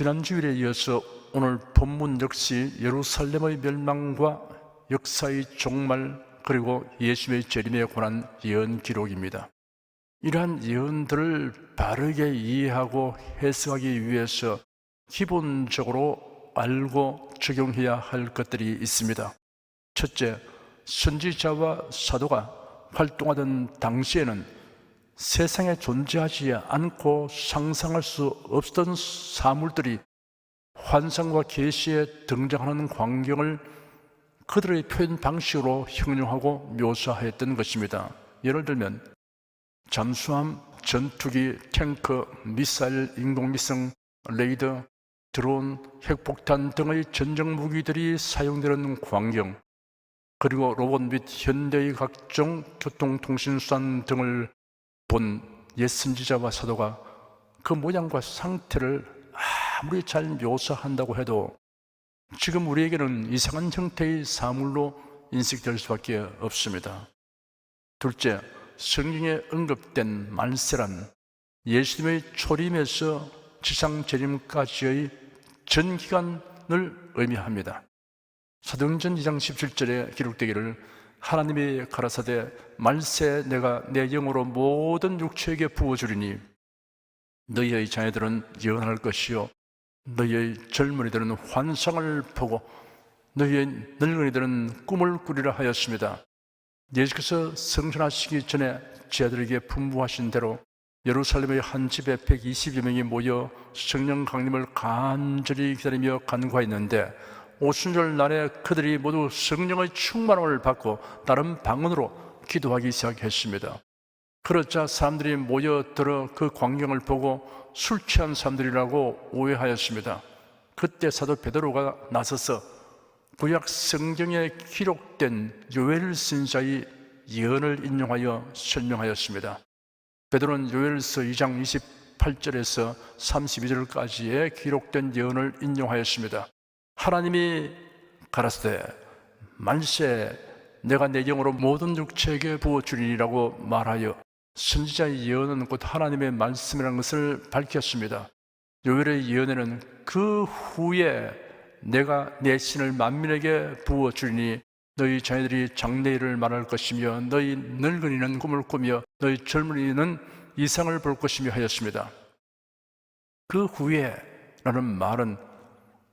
지난 주일에 이어서 오늘 본문 역시 예루살렘의 멸망과 역사의 종말 그리고 예수의 재림에 관한 예언 기록입니다. 이러한 예언들을 바르게 이해하고 해석하기 위해서 기본적으로 알고 적용해야 할 것들이 있습니다. 첫째, 선지자와 사도가 활동하던 당시에는 세상에 존재하지 않고 상상할 수 없었던 사물들이 환상과 계시에 등장하는 광경을 그들의 표현 방식으로 형용하고 묘사했던 것입니다. 예를 들면 잠수함, 전투기, 탱크, 미사일, 인공위성, 레이더, 드론, 핵폭탄 등의 전쟁 무기들이 사용되는 광경, 그리고 로봇 및 현대의 각종 교통통신수단 등을 본 옛 선지자와 사도가 그 모양과 상태를 아무리 잘 묘사한다고 해도 지금 우리에게는 이상한 형태의 사물로 인식될 수밖에 없습니다. 둘째, 성경에 언급된 말세란 예수님의 초림에서 지상 재림까지의 전 기간을 의미합니다. 사도행전 2장 17절에 기록되기를 하나님이 가라사대 말세 내가 내 영으로 모든 육체에게 부어주리니 너희의 자녀들은 예언할 것이요 너희의 젊은이들은 환상을 보고 너희의 늙은이들은 꿈을 꾸리라 하였습니다. 예수께서 성천하시기 전에 제 아들에게 분부하신 대로 예루살렘의 한 집에 120여 명이 모여 성령 강림을 간절히 기다리며 간구하였는데 오순절 날에 그들이 모두 성령의 충만함을 받고 다른 방언으로 기도하기 시작했습니다. 그러자 사람들이 모여들어 그 광경을 보고 술 취한 사람들이라고 오해하였습니다. 그때 사도 베드로가 나서서 구약 성경에 기록된 요엘 선지자의 예언을 인용하여 설명하였습니다. 베드로는 요엘서 2장 28절에서 32절까지의 기록된 예언을 인용하였습니다. 하나님이 가라사대 만세 내가 내 영으로 모든 육체에게 부어주리라고 말하여 선지자의 예언은 곧 하나님의 말씀이라는 것을 밝혔습니다. 요엘의 예언에는 그 후에 내가 내 신을 만민에게 부어주리니 너희 자녀들이 장래일을 말할 것이며 너희 늙은이는 꿈을 꾸며 너희 젊은이는 이상을 볼 것이며 하였습니다. 그 후에 라는 말은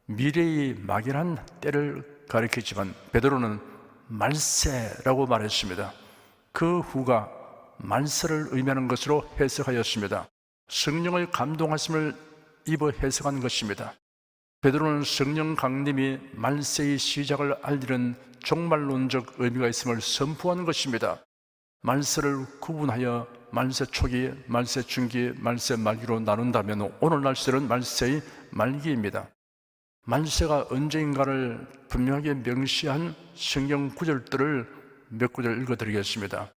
미래의 막연한 때를 가리키지만 베드로는 말세라고 말했습니다. 그 후가 말세를 의미하는 것으로 해석하였습니다. 성령의 감동하심을 입어 해석한 것입니다. 베드로는 성령 강림이 말세의 시작을 알리는 종말론적 의미가 있음을 선포한 것입니다. 말세를 구분하여 말세 초기, 말세 중기, 말세 말기로 나눈다면 오늘날 시대는 말세의 말기입니다. 말세가 언제인가를 분명하게 명시한 성경 구절들을 몇 구절 읽어드리겠습니다.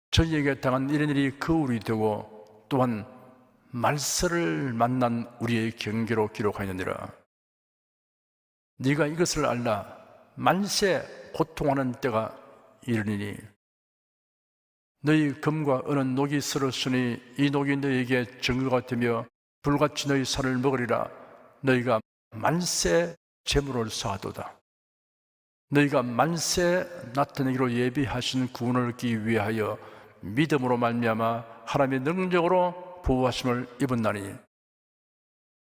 저희에게 당한 이런 일이 거울이 되고 또한 말세를 만난 우리의 경계로 기록하였느니라. 네가 이것을 알라. 말세 고통하는 때가 이르니니 너희 금과 은은 녹이 슬었으니 이 녹이 너희에게 증거가 되며 불같이 너희 살을 먹으리라. 너희가 만세 제물을 쌓아도다. 너희가 만세 나타내기로 예비하신 구원을 얻기 위하여 믿음으로 말미암아 하나님의 능력으로 보호하심을 입었나니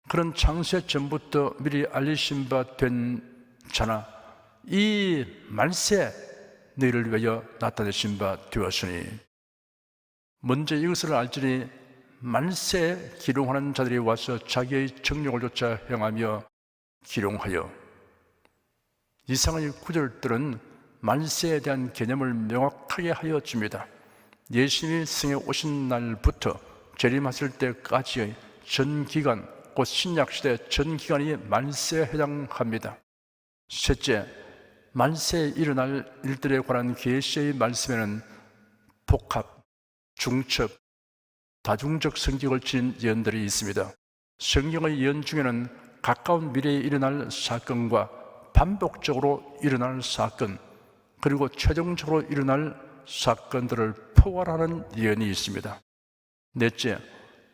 그런 창세 전부터 미리 알리신 바 된 자나 이 말세 너희를 위하여 나타내신 바 되었으니 먼저 이것을 알지니 말세 기롱하는 자들이 와서 자기의 정욕을 쫓아 행하며 기롱하여 이상의 구절들은 말세에 대한 개념을 명확하게 하여 줍니다. 예수님이 성에 오신 날부터 재림하실 때까지의 전 기간, 곧 신약시대 전 기간이 말세에 해당합니다. 셋째, 말세에 일어날 일들에 관한 계시의 말씀에는 복합, 중첩, 다중적 성격을 지닌 예언들이 있습니다. 성경의 예언 중에는 가까운 미래에 일어날 사건과 반복적으로 일어날 사건, 그리고 최종적으로 일어날 사건들을 포괄하는 예언이 있습니다. 넷째,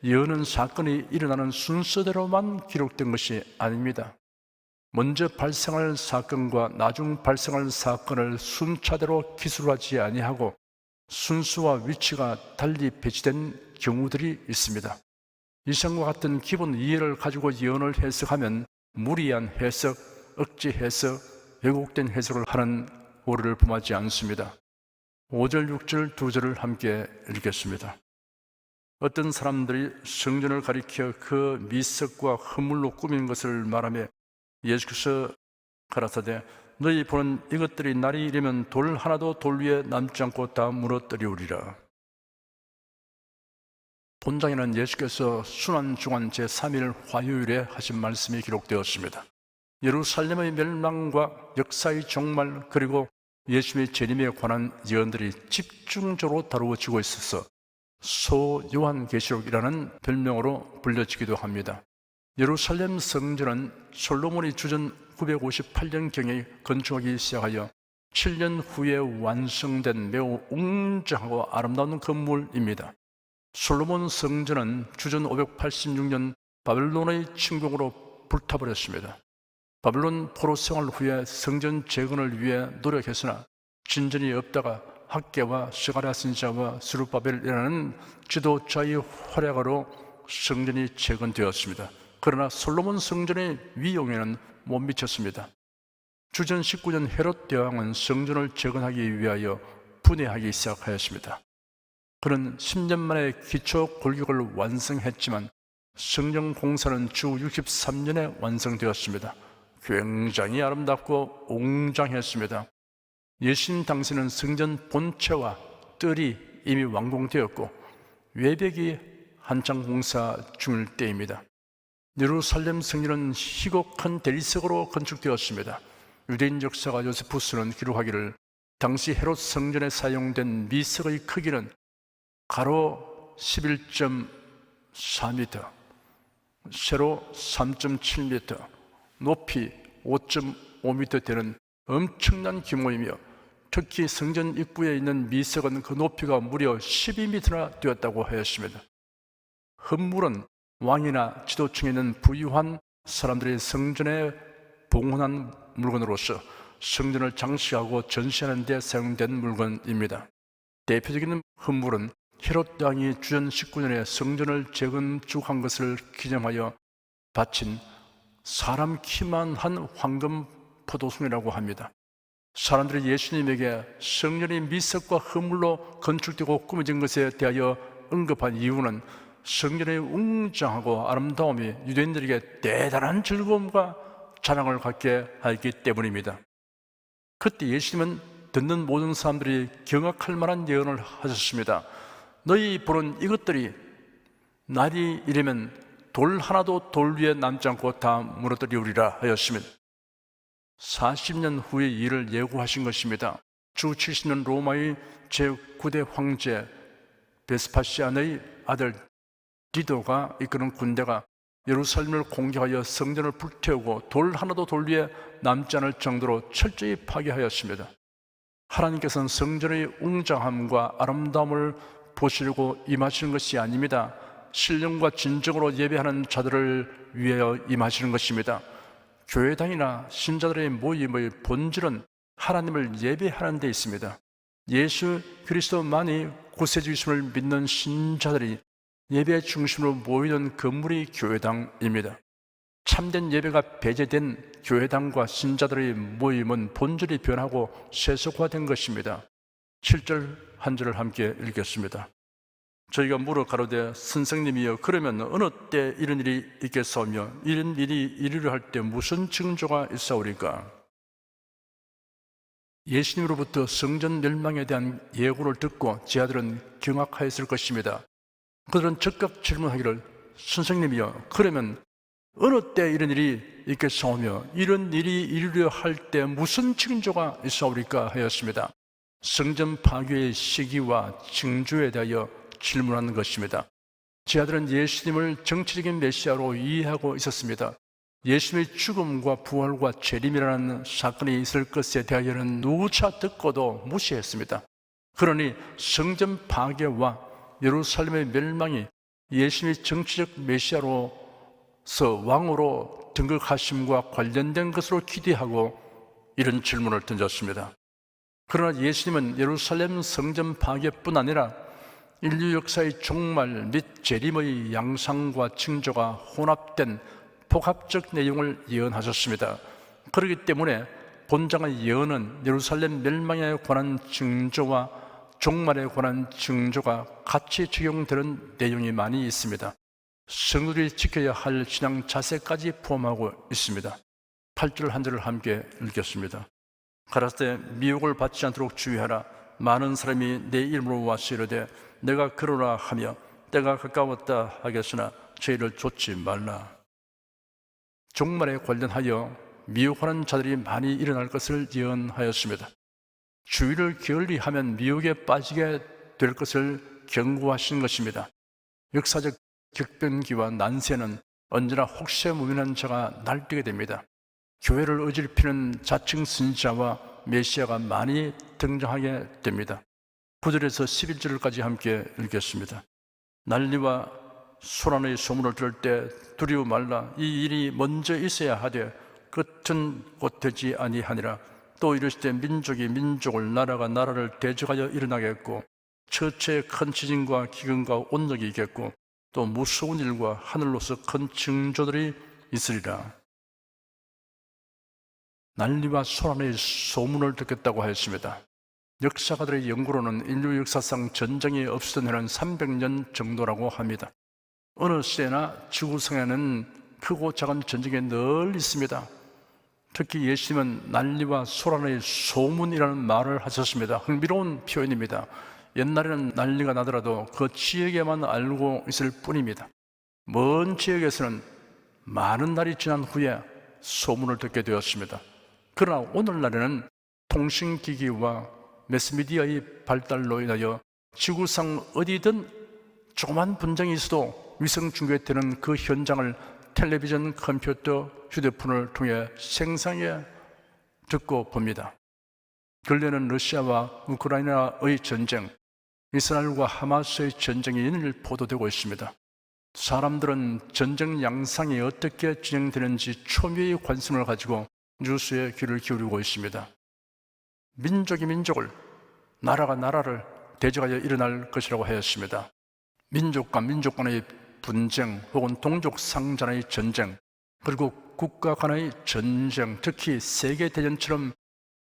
예언은 사건이 일어나는 순서대로만 기록된 것이 아닙니다. 먼저 발생할 사건과 나중 발생할 사건을 순차대로 기술하지 아니하고 순수와 위치가 달리 배치된 경우들이 있습니다. 이상과 같은 기본 이해를 가지고 예언을 해석하면 무리한 해석, 억지 해석, 왜곡된 해석을 하는 오류를 범하지 않습니다. 5절, 6절 두 절을 함께 읽겠습니다. 어떤 사람들이 성전을 가리켜 그 미석과 허물로 꾸민 것을 말하며 예수께서 가라사대 너희 보는 이것들이 날이 이르면 돌 하나도 돌 위에 남지 않고 다 무너뜨리우리라. 본장에는 예수께서 순환중환 제3일 화요일에 하신 말씀이 기록되었습니다. 예루살렘의 멸망과 역사의 종말 그리고 예수님의 재림에 관한 예언들이 집중적으로 다루어지고 있어서 소요한계시록이라는 별명으로 불려지기도 합니다. 예루살렘 성전은 솔로몬이 주전 958년경에 건축하기 시작하여 7년 후에 완성된 매우 웅장하고 아름다운 건물입니다. 솔로몬 성전은 주전 586년 바벨론의 침공으로 불타버렸습니다. 바벨론 포로 생활 후에 성전 재건을 위해 노력했으나 진전이 없다가 학개와 스가랴 선지자와 스룹바벨이라는 지도자의 활약으로 성전이 재건되었습니다. 그러나 솔로몬 성전의 위용에는 못 미쳤습니다. 주전 19년 헤롯 대왕은 성전을 재건하기 위하여 분해하기 시작하였습니다. 그는 10년 만에 기초 골격을 완성했지만 성전 공사는 주 63년에 완성되었습니다. 굉장히 아름답고 웅장했습니다. 예수님 당시는 성전 본체와 뜰이 이미 완공되었고 외벽이 한창 공사 중일 때입니다. 예루살렘 성전은 희고 큰 대리석으로 건축되었습니다. 유대인 역사가 요세푸스는 기록하기를 당시 헤롯 성전에 사용된 미석의 크기는 가로 11.4m, 세로 3.7m, 높이 5.5m 되는 엄청난 규모이며 특히 성전 입구에 있는 미석은 그 높이가 무려 12m나 되었다고 하였습니다. 헌물은 왕이나 지도층에 있는 부유한 사람들이 성전에 봉헌한 물건으로서 성전을 장식하고 전시하는 데 사용된 물건입니다. 대표적인 헌물은 헤롯 왕이 주전 19년에 성전을 재건축한 것을 기념하여 바친 사람 키만 한 황금 포도송이라고 합니다. 사람들이 예수님에게 성전이 미석과 허물로 건축되고 꾸며진 것에 대하여 언급한 이유는 성전의 웅장하고 아름다움이 유대인들에게 대단한 즐거움과 자랑을 갖게 하기 때문입니다. 그때 예수님은 듣는 모든 사람들이 경악할 만한 예언을 하셨습니다. 너희 보는 이것들이 날이 이르면 돌 하나도 돌 위에 남지 않고 다 무너뜨리우리라 하였습니다. 40년 후의 일을 예고하신 것입니다. 주 70년 로마의 제9대 황제 베스파시안의 아들 디도가 이끄는 군대가 예루살렘을 공격하여 성전을 불태우고 돌 하나도 돌 위에 남지 않을 정도로 철저히 파괴하였습니다. 하나님께서는 성전의 웅장함과 아름다움을 보시려고 임하시는 것이 아닙니다. 신령과 진정으로 예배하는 자들을 위하여 임하시는 것입니다. 교회당이나 신자들의 모임의 본질은 하나님을 예배하는 데 있습니다. 예수 그리스도만이 구세주이심을 믿는 신자들이 예배 중심으로 모이는 건물이 교회당입니다. 참된 예배가 배제된 교회당과 신자들의 모임은 본질이 변하고 세속화된 것입니다. 7절 한 절을 함께 읽겠습니다. 저희가 물어 가로되 선생님이여 그러면 어느 때 이런 일이 있겠사오며 이런 일이 이르려 할 때 무슨 징조가 있사오리까? 예수님으로부터 성전 멸망에 대한 예고를 듣고 제 아들은 경악하였을 것입니다. 그들은 즉각 질문하기를 선생님이여 그러면 어느 때 이런 일이 있겠사오며 이런 일이 이르려 할 때 무슨 징조가 있사오리까 하였습니다. 성전 파괴의 시기와 징조에 대하여 질문하는 것입니다. 제 아들은 예수님을 정치적인 메시아로 이해하고 있었습니다. 예수님의 죽음과 부활과 재림이라는 사건이 있을 것에 대하여는 누차 듣고도 무시했습니다. 그러니 성전 파괴와 예루살렘의 멸망이 예수님이 정치적 메시아로서 왕으로 등극하심과 관련된 것으로 기대하고 이런 질문을 던졌습니다. 그러나 예수님은 예루살렘 성전 파괴뿐 아니라 인류 역사의 종말 및 재림의 양상과 징조가 혼합된 복합적 내용을 예언하셨습니다. 그렇기 때문에 본장의 예언은 예루살렘 멸망에 관한 징조와 종말에 관한 징조가 같이 적용되는 내용이 많이 있습니다. 성도들이 지켜야 할 신앙 자세까지 포함하고 있습니다. 8절 한 절을 함께 읽겠습니다. 가라사대 미혹을 받지 않도록 주의하라. 많은 사람이 내 이름으로 와서 이르되 내가 그러라 하며 때가 가까웠다 하겠으나 저희를 좇지 말라. 종말에 관련하여 미혹하는 자들이 많이 일어날 것을 예언하였습니다. 주의를 게을리하면 미혹에 빠지게 될 것을 경고하신 것입니다. 역사적 격변기와 난세는 언제나 혹세무민한 자가 날뛰게 됩니다. 교회를 어질피는 자칭 선지자와 메시아가 많이 등장하게 됩니다. 9절에서 11절까지 함께 읽겠습니다. 난리와 소란의 소문을 들을 때 두려워 말라. 이 일이 먼저 있어야 하되 끝은 곧 되지 아니하니라. 또 이르시되 민족이 민족을 나라가 나라를 대적하여 일어나겠고 처처에 큰 지진과 기근과 온역이 있겠고 또 무서운 일과 하늘로서 큰 징조들이 있으리라. 난리와 소란의 소문을 듣겠다고 하였습니다. 역사가들의 연구로는 인류 역사상 전쟁이 없었던 해는 300년 정도라고 합니다. 어느 시대나 지구상에는 크고 작은 전쟁이 늘 있습니다. 특히 예수님은 난리와 소란의 소문이라는 말을 하셨습니다. 흥미로운 표현입니다. 옛날에는 난리가 나더라도 그 지역에만 알고 있을 뿐입니다. 먼 지역에서는 많은 날이 지난 후에 소문을 듣게 되었습니다. 그러나 오늘날에는 통신기기와 매스미디어의 발달로 인하여 지구상 어디든 조그만 분쟁이 있어도 위성 중계되는 그 현장을 텔레비전, 컴퓨터, 휴대폰을 통해 생생하게 듣고 봅니다. 근래는 러시아와 우크라이나의 전쟁, 이스라엘과 하마스의 전쟁이 연일 보도되고 있습니다. 사람들은 전쟁 양상이 어떻게 진행되는지 초미의 관심을 가지고 뉴스에 귀를 기울이고 있습니다. 민족이 민족을, 나라가 나라를 대적하여 일어날 것이라고 하였습니다. 민족과 민족 간의 분쟁 혹은 동족 상잔의 전쟁, 그리고 국가 간의 전쟁, 특히 세계대전처럼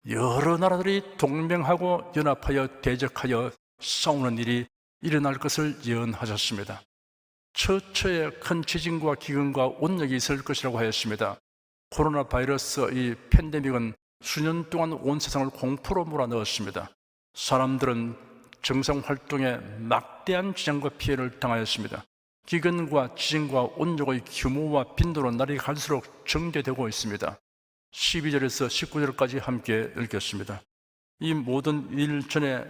여러 나라들이 동맹하고 연합하여 대적하여 싸우는 일이 일어날 것을 예언하셨습니다. 처처에 큰 지진과 기근과 온역이 있을 것이라고 하였습니다. 코로나 바이러스 이 팬데믹은 수년 동안 온 세상을 공포로 몰아넣었습니다. 사람들은 정상활동에 막대한 지장과 피해를 당하였습니다. 기근과 지진과 온역의 규모와 빈도로 날이 갈수록 증대되고 있습니다. 12절에서 19절까지 함께 읽겠습니다. 이 모든 일 전에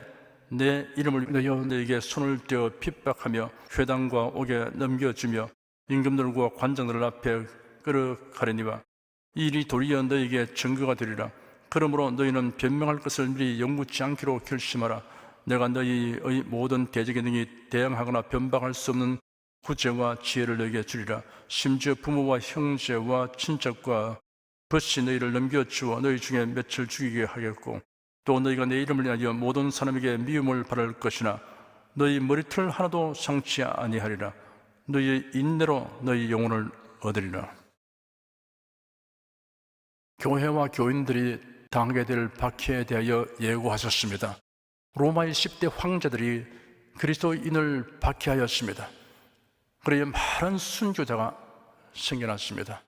내 이름을 위하여 너에게 손을 떼어 핍박하며 회당과 옥에 넘겨주며 임금들과 관장들 앞에 끌어가려니와 이 일이 도리어 너에게 증거가 되리라. 그러므로 너희는 변명할 것을 미리 영무치 않기로 결심하라. 내가 너희의 모든 대적에 능히 대항하거나 변방할 수 없는 구제와 지혜를 너희에게 주리라. 심지어 부모와 형제와 친척과 벗이 너희를 넘겨주어 너희 중에 몇을 죽이게 하겠고 또 너희가 내 이름을 위하여 모든 사람에게 미움을 받을 것이나 너희 머리털 하나도 상치 아니하리라. 너희의 인내로 너희 영혼을 얻으리라. 교회와 교인들이 당하게 될 박해에 대하여 예고하셨습니다. 로마의 10대 황제들이 그리스도인을 박해하였습니다. 그래야 많은 순교자가 생겨났습니다.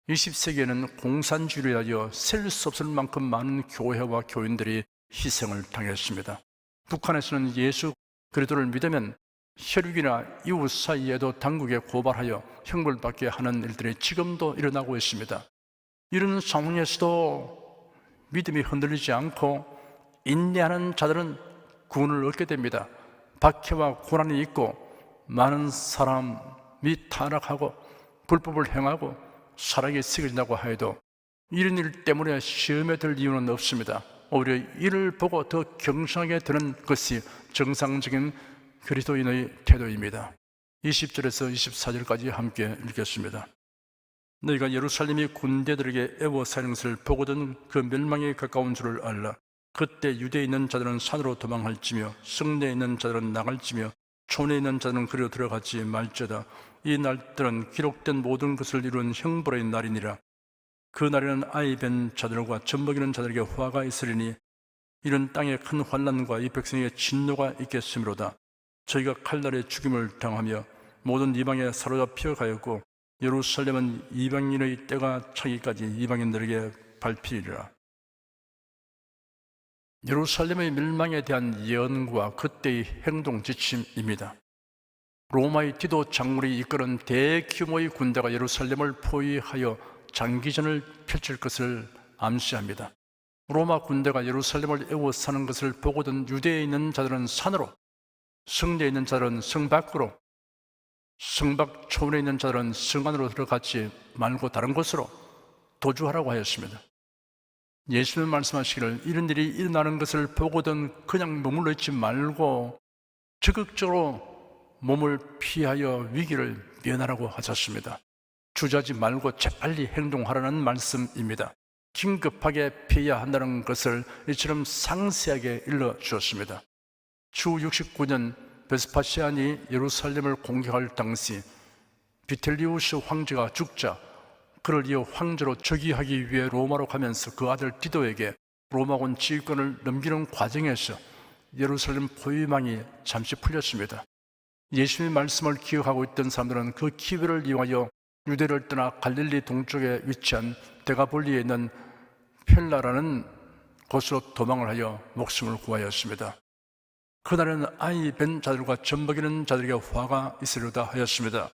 20세기에는 공산주의를 위하여 셀 수 없을 만큼 많은 교회와 교인들이 희생을 당했습니다. 북한에서는 예수 그리스도를 믿으면 혈육이나 이웃 사이에도 당국에 고발하여 형벌받게 하는 일들이 지금도 일어나고 있습니다. 이런 상황에서도 믿음이 흔들리지 않고 인내하는 자들은 구원을 얻게 됩니다. 박해와 고난이 있고 많은 사람이 타락하고 불법을 행하고 사랑이 쓰여진다고 하여도 이런 일 때문에 시험에 들 이유는 없습니다. 오히려 이를 보고 더 경성하게 되는 것이 정상적인 그리스도인의 태도입니다. 20절에서 24절까지 함께 읽겠습니다. 너희가 예루살렘이 군대들에게 애워싸이는 것을 보거든 그 멸망에 가까운 줄을 알라. 그때 유대에 있는 자들은 산으로 도망할지며 성내에 있는 자들은 나갈지며 촌에 있는 자들은 그리로 들어가지 말지어다. 이 날들은 기록된 모든 것을 이룬 형벌의 날이니라. 그 날에는 아이 뵌 자들과 젖먹이는 자들에게 화가 있으리니 이런 땅에 큰 환난과 이 백성에게 진노가 있겠으므로다. 저희가 칼날에 죽임을 당하며 모든 이방에 사로잡혀 가였고 예루살렘은 이방인의 때가 차기까지 이방인들에게 밟히리라. 예루살렘의 멸망에 대한 예언과 그때의 행동 지침입니다. 로마의 디도 장군이 이끄는 대규모의 군대가 예루살렘을 포위하여 장기전을 펼칠 것을 암시합니다. 로마 군대가 예루살렘을 에워싸는 것을 보고든 유대에 있는 자들은 산으로, 성내에 있는 자들은 성 밖으로, 성 밖 초원에 있는 자들은 성 안으로 들어가지 말고 다른 곳으로 도주하라고 하였습니다. 예수님 말씀하시기를 이런 일이 일어나는 것을 보고든 그냥 머물러 있지 말고 적극적으로 몸을 피하여 위기를 면하라고 하셨습니다. 주저하지 말고 재빨리 행동하라는 말씀입니다. 긴급하게 피해야 한다는 것을 이처럼 상세하게 일러주었습니다. 주 69년 베스파시안이 예루살렘을 공격할 당시 비텔리우스 황제가 죽자 그를 이어 황제로 즉위하기 위해 로마로 가면서 그 아들 디도에게 로마군 지휘권을 넘기는 과정에서 예루살렘 포위망이 잠시 풀렸습니다. 예수님의 말씀을 기억하고 있던 사람들은 그 기회를 이용하여 유대를 떠나 갈릴리 동쪽에 위치한 데가볼리에 있는 펠라라는 곳으로 도망을 하여 목숨을 구하였습니다. 그날에는 아이 뵌 자들과 젖먹이는 자들에게 화가 있으리로다 하였습니다.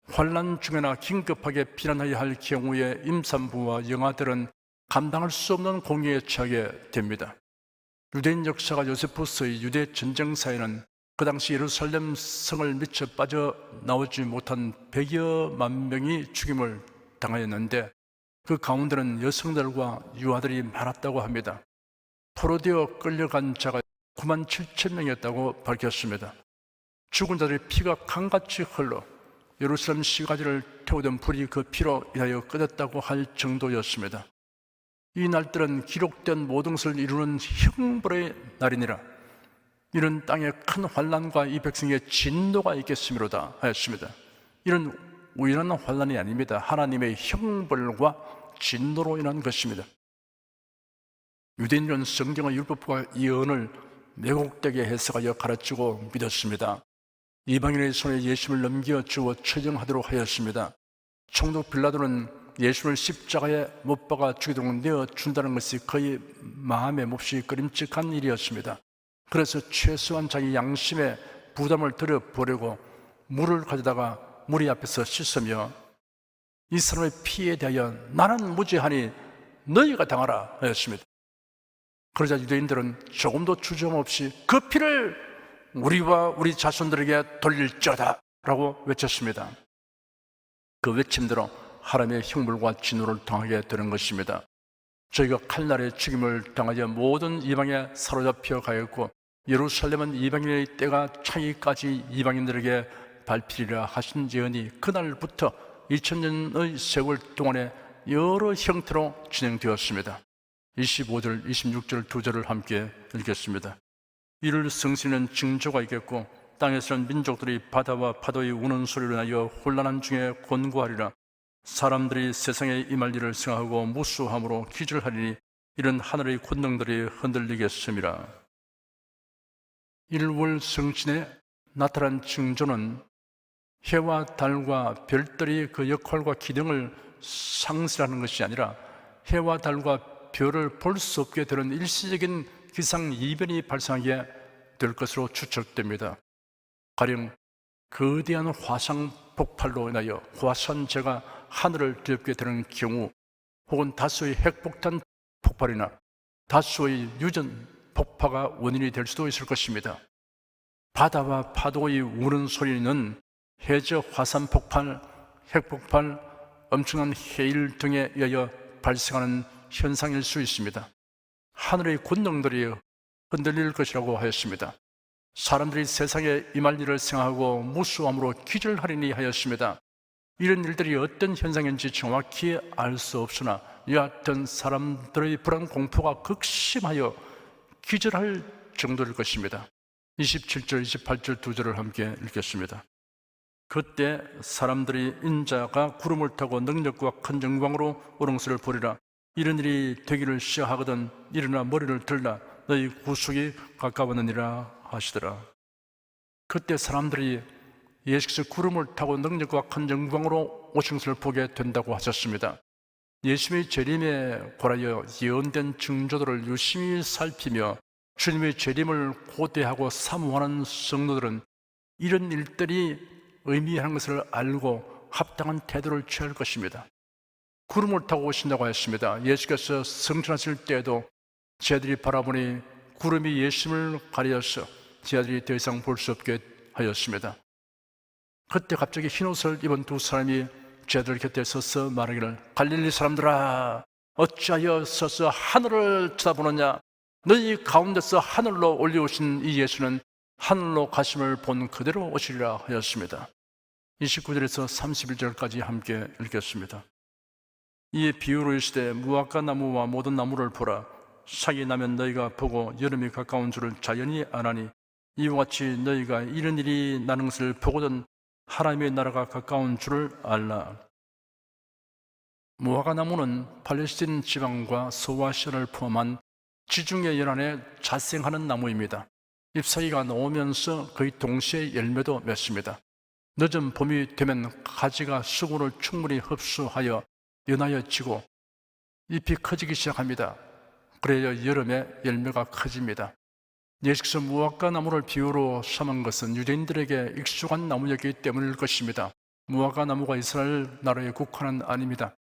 환난 중에나 긴급하게 피난해야 할 경우에 임산부와 영아들은 감당할 수 없는 공경에 처하게 됩니다. 유대인 역사가 요세푸스의 유대 전쟁사에는 그 당시 예루살렘 성을 미쳐 빠져나오지 못한 100여만 명이 죽임을 당하였는데 그 가운데는 여성들과 유아들이 많았다고 합니다. 포로되어 끌려간 자가 9만 7천 명이었다고 밝혔습니다. 죽은 자들의 피가 강같이 흘러 예루살렘 시가지를 태우던 불이 그 피로 인하여 꺼졌다고 할 정도였습니다. 이 날들은 기록된 모든 것을 이루는 형벌의 날이니라. 이런 땅에 큰 환난과 이 백성의 진노가 있겠으므로다 하였습니다. 이런 우연한 환난이 아닙니다. 하나님의 형벌과 진노로 인한 것입니다. 유대인들은 성경의 율법과 예언을 왜곡되게 해석하여 가르치고 믿었습니다. 이방인의 손에 예수를 넘겨주어 처형하도록 하였습니다. 총독 빌라도는 예수를 십자가에 못 박아 죽이도록 내어준다는 것이 거의 마음에 몹시 꺼림칙한 일이었습니다. 그래서 최소한 자기 양심에 부담을 들여보려고 물을 가져다가 무리 앞에서 씻으며 이 사람의 피에 대하여 나는 무죄하니 너희가 당하라 하였습니다. 그러자 유대인들은 조금도 주저함 없이 그 피를 우리와 우리 자손들에게 돌릴지어다 라고 외쳤습니다. 그 외침대로 하나님의 형벌과 진노를 당하게 되는 것입니다. 저희가 칼날에 죽임을 당하여 모든 이방에 사로잡혀 가였고 예루살렘은 이방인의 때가 차기까지 이방인들에게 밟히리라 하신 예언이 그날부터 2000년의 세월 동안에 여러 형태로 진행되었습니다. 25절, 26절 두 절을 함께 읽겠습니다. 이를 성시는 징조가 있겠고 땅에서는 민족들이 바다와 파도의 우는 소리로 인하여 혼란한 중에 곤고하리라. 사람들이 세상에 임할 일을 생각하고 무수함으로 기절하리니 이런 하늘의 권능들이 흔들리겠음이라. 1월 성신에 나타난 징조는 해와 달과 별들이 그 역할과 기능을 상실하는 것이 아니라 해와 달과 별을 볼 수 없게 되는 일시적인 기상 이변이 발생하게 될 것으로 추측됩니다. 가령 거대한 화산 폭발로 인하여 화산재가 하늘을 뒤덮게 되는 경우, 혹은 다수의 핵폭탄 폭발이나 다수의 유전 폭파가 원인이 될 수도 있을 것입니다. 바다와 파도의 우는 소리는 해저 화산 폭발, 핵폭발, 엄청난 해일 등에 의하여 발생하는 현상일 수 있습니다. 하늘의 권능들이 흔들릴 것이라고 하였습니다. 사람들이 세상에 임할 일을 생각하고 무수함으로 기절하리니 하였습니다. 이런 일들이 어떤 현상인지 정확히 알 수 없으나 여하튼 사람들의 불안 공포가 극심하여 기절할 정도일 것입니다. 27절, 28절 두 절을 함께 읽겠습니다. 그때 사람들이 인자가 구름을 타고 능력과 큰 영광으로 오는 것을 보리라. 이런 일이 되기를 시하거든 일어나 머리를 들라 너희 구속이 가까웠느니라 하시더라. 그때 사람들이 예수께서 구름을 타고 능력과 큰 영광으로 오신 것을 보게 된다고 하셨습니다. 예수님의 재림에 관하여 예언된 징조들을 유심히 살피며 주님의 재림을 고대하고 사모하는 성도들은 이런 일들이 의미하는 것을 알고 합당한 태도를 취할 것입니다. 구름을 타고 오신다고 했습니다. 예수께서 승천하실 때에도 제자들이 바라보니 구름이 예수님을 가려서 제자들이 더 이상 볼 수 없게 하였습니다. 그때 갑자기 흰옷을 입은 두 사람이 제자들 곁에 서서 말하기를 갈릴리 사람들아 어찌하여 서서 하늘을 쳐다보느냐. 너희 가운데서 하늘로 올려오신 이 예수는 하늘로 가심을 본 그대로 오시리라 하였습니다. 29절에서 31절까지 함께 읽겠습니다. 이에 비유로 이르시되 무화과 나무와 모든 나무를 보라. 삭이 나면 너희가 보고 여름이 가까운 줄을 자연히 아나니 이와 같이 너희가 이런 일이 나는 것을 보거든 하나님의 나라가 가까운 줄을 알라. 무화과 나무는 팔레스틴 지방과 소아시아를 포함한 지중해 연안에 자생하는 나무입니다. 잎사귀가 나오면서 거의 동시에 열매도 맺습니다. 늦은 봄이 되면 가지가 수분을 충분히 흡수하여 연하여지고 잎이 커지기 시작합니다. 그래야 여름에 열매가 커집니다. 예수께서 무화과 나무를 비유로 삼은 것은 유대인들에게 익숙한 나무였기 때문일 것입니다. 무화과 나무가 이스라엘 나라의 국화는 아닙니다.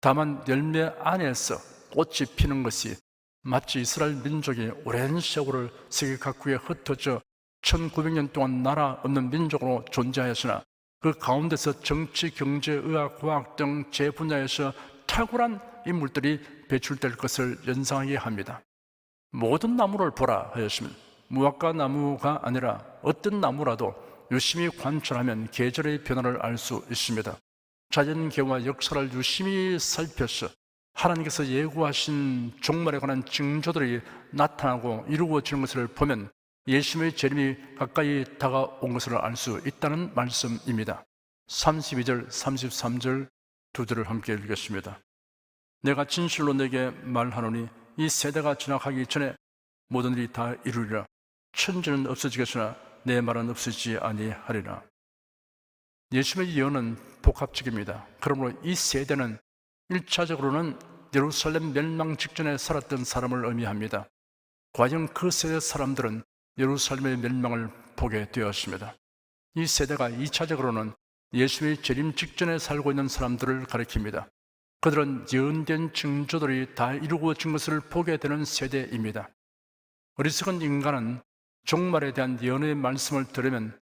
다만 열매 안에서 꽃이 피는 것이 마치 이스라엘 민족이 오랜 세월을 세계 각국에 흩어져 1900년 동안 나라 없는 민족으로 존재하였으나 그 가운데서 정치, 경제, 의학, 과학 등 제 분야에서 탁월한 인물들이 배출될 것을 연상하게 합니다. 모든 나무를 보라 하였으면 무화과 나무가 아니라 어떤 나무라도 유심히 관찰하면 계절의 변화를 알 수 있습니다. 자연계와 역사를 유심히 살펴서 하나님께서 예고하신 종말에 관한 징조들이 나타나고 이루어지는 것을 보면 예수님의 재림이 가까이 다가온 것을 알 수 있다는 말씀입니다. 32절, 33절 두 절을 함께 읽겠습니다. 내가 진실로 내게 말하노니 이 세대가 지나가기 전에 모든 일이 다 이루리라. 천지는 없어지겠으나 내 말은 없어지지 아니하리라. 예수님의 예언은 복합적입니다. 그러므로 이 세대는 1차적으로는 예루살렘 멸망 직전에 살았던 사람을 의미합니다. 과연 그 세대 사람들은 예루살렘의 멸망을 보게 되었습니다. 이 세대가 2차적으로는 예수의 재림 직전에 살고 있는 사람들을 가리킵니다. 그들은 예언된 징조들이 다 이루어진 것을 보게 되는 세대입니다. 어리석은 인간은 종말에 대한 예언의 말씀을 들으면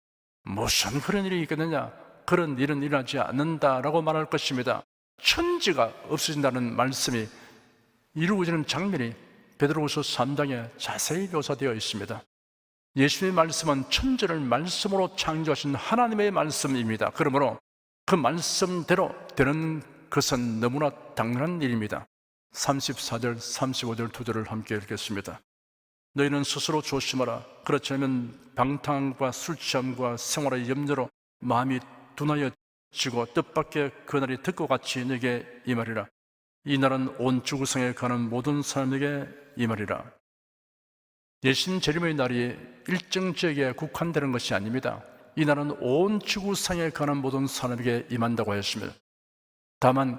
무슨 그런 일이 있겠느냐, 그런 일은 일어나지 않는다라고 말할 것입니다. 천지가 없어진다는 말씀이 이루어지는 장면이 베드로후서 3장에 자세히 묘사되어 있습니다. 예수님의 말씀은 천지를 말씀으로 창조하신 하나님의 말씀입니다. 그러므로 그 말씀대로 되는 것은 너무나 당연한 일입니다. 34절, 35절 두 절을 함께 읽겠습니다. 너희는 스스로 조심하라. 그렇지 않으면 방탕과 술취함과 생활의 염려로 마음이 둔하여지고 뜻밖의 그날이 듣고 같이 너에게 임하리라. 이 날은 온 지구상에 가는 모든 사람에게 임하리라. 예수님 재림의 날이 일정 지역에 국한되는 것이 아닙니다. 이 날은 온 지구상에 가는 모든 사람에게 임한다고 하였습니다. 다만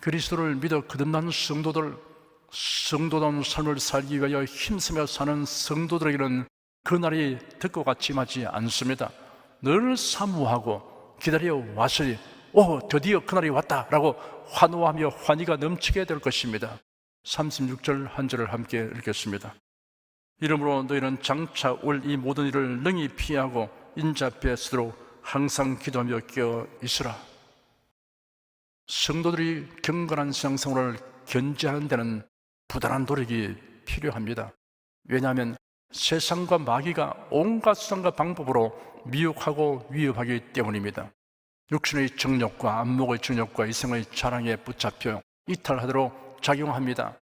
그리스도를 믿어 거듭난 성도다운 삶을 살기 위하여 힘쓰며 사는 성도들에게는 그 날이 듣고 같이 임하지 않습니다. 늘 사모하고 기다려 왔으니 드디어 그날이 왔다라고 환호하며 환희가 넘치게 될 것입니다. 36절 한 절을 함께 읽겠습니다. 이러므로 너희는 장차 올 이 모든 일을 능히 피하고 인자 앞에 서도록 항상 기도하며 깨어 있으라. 성도들이 경건한 신앙생활을 견지하는 데는 부단한 노력이 필요합니다. 왜냐하면 세상과 마귀가 온갖 수단과 방법으로 미혹하고 위협하기 때문입니다. 육신의 정욕과 안목의 정욕과 이성의 자랑에 붙잡혀 이탈하도록 작용합니다.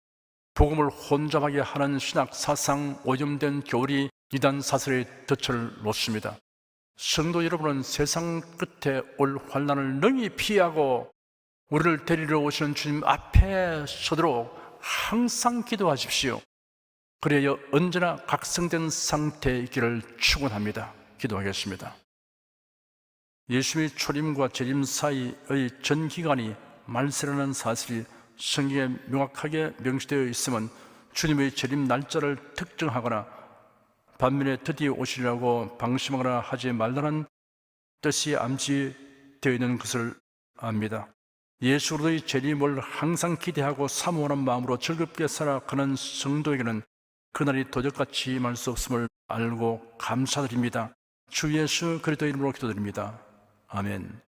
복음을 혼잡하게 하는 신학 사상 오염된 교리 이단 사설의 덫을 놓습니다. 성도 여러분은 세상 끝에 올 환난을 능히 피하고 우리를 데리러 오시는 주님 앞에 서도록 항상 기도하십시오. 그래야 언제나 각성된 상태에 있기를 축원합니다. 기도하겠습니다. 예수님의 초림과 재림 사이의 전 기간이 말세라는 사실이 성경에 명확하게 명시되어 있으면 주님의 재림 날짜를 특정하거나 반면에 드디어 오시리라고 방심하거나 하지 말라는 뜻이 암시되어 있는 것을 압니다. 예수 그리스도의 재림을 항상 기대하고 사모하는 마음으로 즐겁게 살아가는 성도에게는 그날이 도적같이 임할 수 없음을 알고 감사드립니다. 주 예수 그리스도 이름으로 기도드립니다. 아멘.